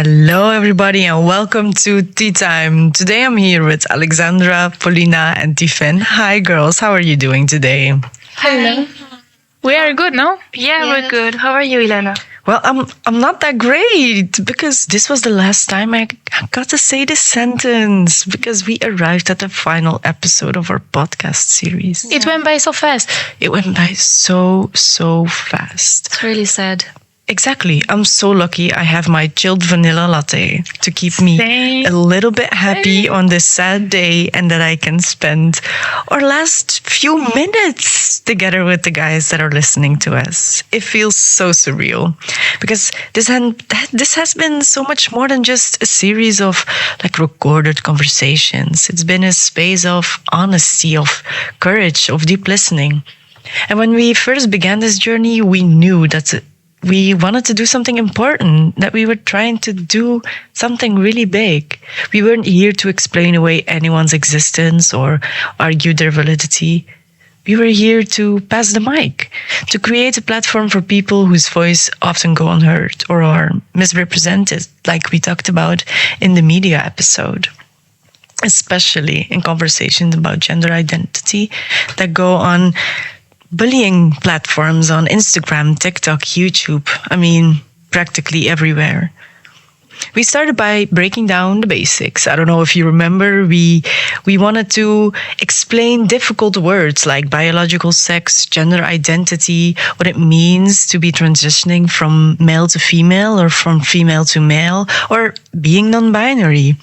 Hello, everybody, and welcome to Tea Time. Today I'm here with Alexandra, Paulina, and Tiffen. Hi, girls. How are you doing today? Hello. We are good, no? Yeah, we're good. How are you, Ilana? Well, I'm not that great because this was the last time I got to say this sentence because we arrived at the final episode of our podcast series. It went by so fast. It went by so fast. It's really sad. Exactly. I'm so lucky I have my chilled vanilla latte to keep me Same. a little bit happy on this sad day, and that I can spend our last few minutes together with the guys that are listening to us. It feels so surreal because this has been so much more than just a series of recorded conversations. It's been a space of honesty, of courage, of deep listening. And when we first began this journey, we knew that we wanted to do something important, that we were trying to do something really big. We weren't here to explain away anyone's existence or argue their validity. We were here to pass the mic, to create a platform for people whose voice often go unheard or are misrepresented, like we talked about in the media episode. Especially in conversations about gender identity that go on bullying platforms on Instagram, TikTok, YouTube. I mean, practically everywhere. We started by breaking down the basics. I don't know if you remember, we wanted to explain difficult words like biological sex, gender identity, what it means to be transitioning from male to female or from female to male, or being non-binary.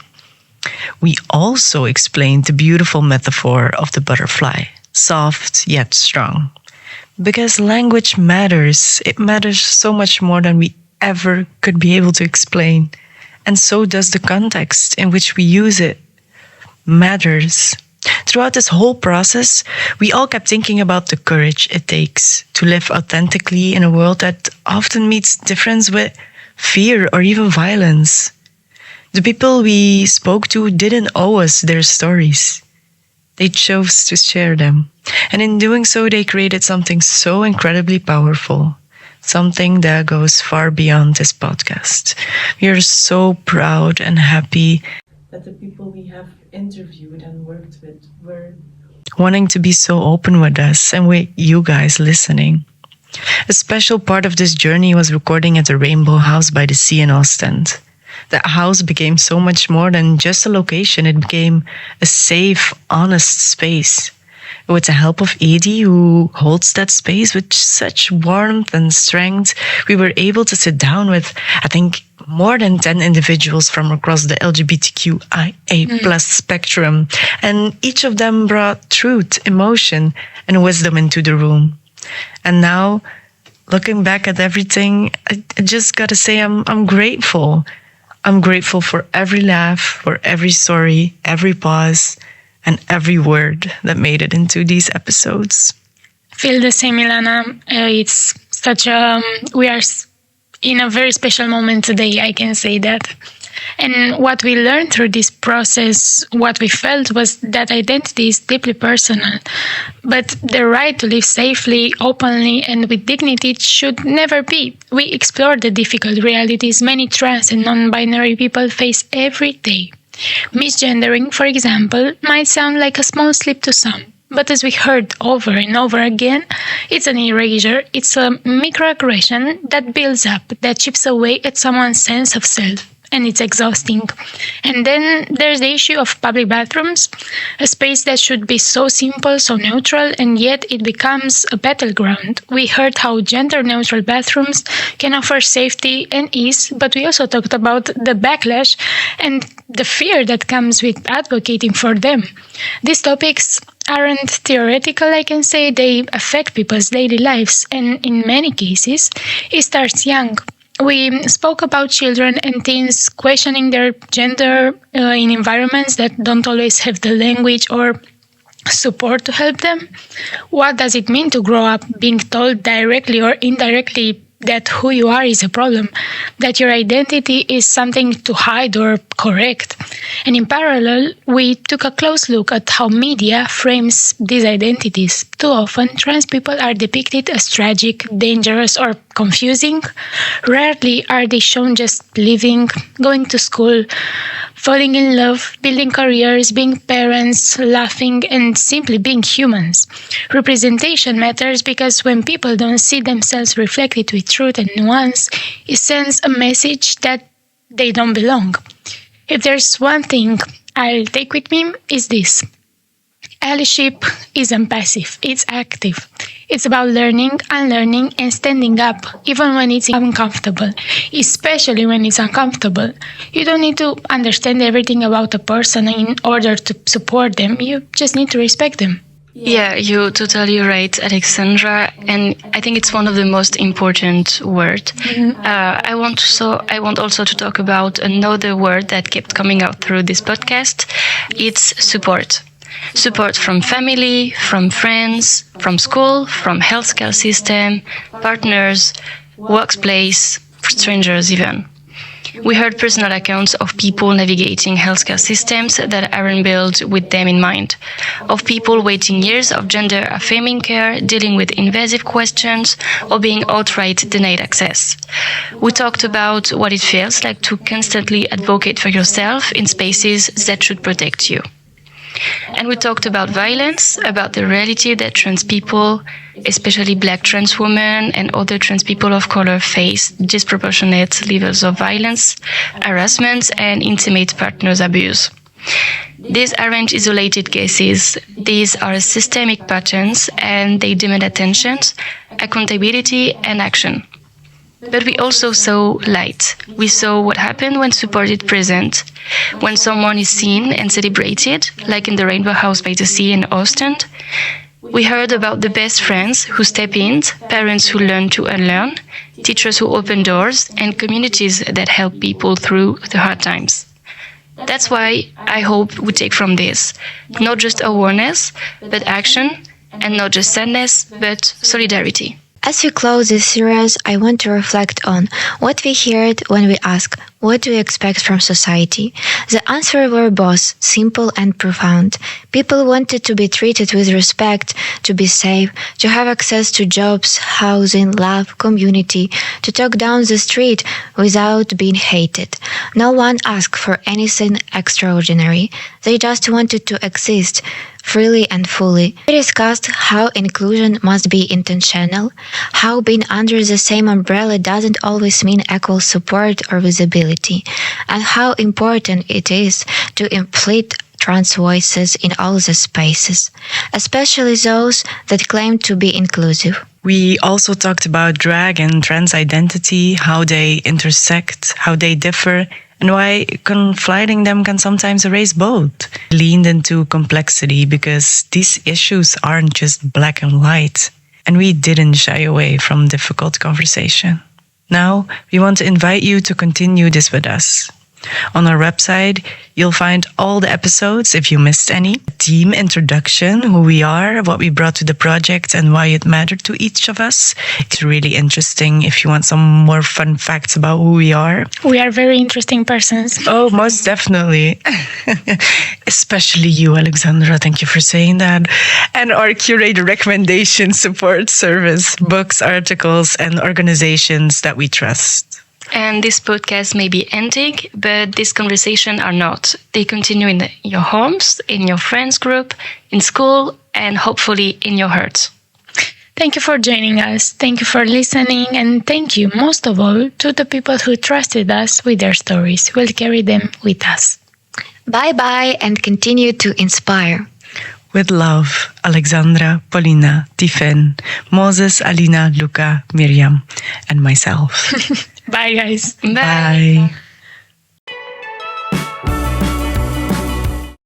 We also explained the beautiful metaphor of the butterfly, soft yet strong. Because language matters. It matters so much more than we ever could be able to explain. And so does the context in which we use it. Matters. Throughout this whole process, we all kept thinking about the courage it takes to live authentically in a world that often meets difference with fear or even violence. The people we spoke to didn't owe us their stories. They chose to share them. And in doing so, they created something so incredibly powerful, something that goes far beyond this podcast. We are so proud and happy that the people we have interviewed and worked with were wanting to be so open with us and with you guys listening. A special part of this journey was recording at the Rainbow House by the Sea in Ostend. That house became so much more than just a location. It became a safe, honest space. With the help of Edie, who holds that space with such warmth and strength, we were able to sit down with, I think, more than 10 individuals from across the LGBTQIA plus spectrum. And each of them brought truth, emotion, and wisdom into the room. And now, looking back at everything, I just gotta say I'm grateful. I'm grateful for every laugh, for every story, every pause, and every word that made it into these episodes. Feel the same, Ilana. It's such a... we are in a very special moment today, I can say that. And what we learned through this process, what we felt was that identity is deeply personal. But the right to live safely, openly, and with dignity should never be. We explore the difficult realities many trans and non-binary people face every day. Misgendering, for example, might sound like a small slip to some. But as we heard over and over again, it's an erasure, it's a microaggression that builds up, that chips away at someone's sense of self. And it's exhausting. And then there's the issue of public bathrooms, a space that should be so simple, so neutral, and yet it becomes a battleground. We heard how gender-neutral bathrooms can offer safety and ease, but we also talked about the backlash and the fear that comes with advocating for them. These topics aren't theoretical, I can say. They affect people's daily lives, and in many cases, it starts young. We spoke about children and teens questioning their gender in environments that don't always have the language or support to help them. What does it mean to grow up being told directly or indirectly that who you are is a problem, that your identity is something to hide or correct. And in parallel, we took a close look at how media frames these identities. Too often, trans people are depicted as tragic, dangerous, or confusing. Rarely are they shown just living, going to school, falling in love, building careers, being parents, laughing, and simply being humans. Representation matters because when people don't see themselves reflected with truth and nuance, it sends a message that they don't belong. If there's one thing I'll take with me, is this. Allyship isn't passive, it's active. It's about learning, unlearning, and standing up, even when it's uncomfortable, especially when it's uncomfortable. You don't need to understand everything about a person in order to support them. You just need to respect them. Yeah, you're totally right, Alexandra, and I think it's one of the most important words. I want also to talk about another word that kept coming out through this podcast. It's support. Support from family, from friends, from school, from healthcare system, partners, workplace, strangers even. We heard personal accounts of people navigating healthcare systems that aren't built with them in mind, of people waiting years of gender-affirming care, dealing with invasive questions, or being outright denied access. We talked about what it feels like to constantly advocate for yourself in spaces that should protect you. And we talked about violence, about the reality that trans people, especially Black trans women and other trans people of color, face disproportionate levels of violence, harassment, and intimate partners abuse. These aren't isolated cases. These are systemic patterns, and they demand attention, accountability, and action. But we also saw light. We saw what happened when support is present, when someone is seen and celebrated, like in the Rainbow House by the Sea in Austin. We heard about the best friends who step in, parents who learn to unlearn, teachers who open doors, and communities that help people through the hard times. That's why I hope we take from this not just awareness, but action, and not just sadness, but solidarity. As we close this series, I want to reflect on what we heard when we asked, what do we expect from society? The answers were both simple and profound. People wanted to be treated with respect, to be safe, to have access to jobs, housing, love, community, to talk down the street without being hated. No one asked for anything extraordinary. They just wanted to exist freely and fully. We discussed how inclusion must be intentional, how being under the same umbrella doesn't always mean equal support or visibility, and how important it is to implicate trans voices in all the spaces, especially those that claim to be inclusive. We also talked about drag and trans identity, how they intersect, how they differ, and why conflating them can sometimes erase both. Leaned into complexity because these issues aren't just black and white, and we didn't shy away from difficult conversation. Now, we want to invite you to continue this with us. On our website, you'll find all the episodes if you missed any. Team introduction, who we are, what we brought to the project, and why it mattered to each of us. It's really interesting if you want some more fun facts about who we are. We are very interesting persons. Oh, most definitely. Especially you, Alexandra. Thank you for saying that. And our curated recommendation support service, books, articles, and organizations that we trust. And this podcast may be ending, but these conversations are not. They continue in your homes, in your friends group, in school, and hopefully in your hearts. Thank you for joining us. Thank you for listening. And thank you, most of all, to the people who trusted us with their stories. We'll carry them with us. Bye-bye and continue to inspire. With love, Alexandra, Paulina, Tiffen, Moses, Alina, Luca, Miriam, and myself. Bye, guys. Bye. Bye.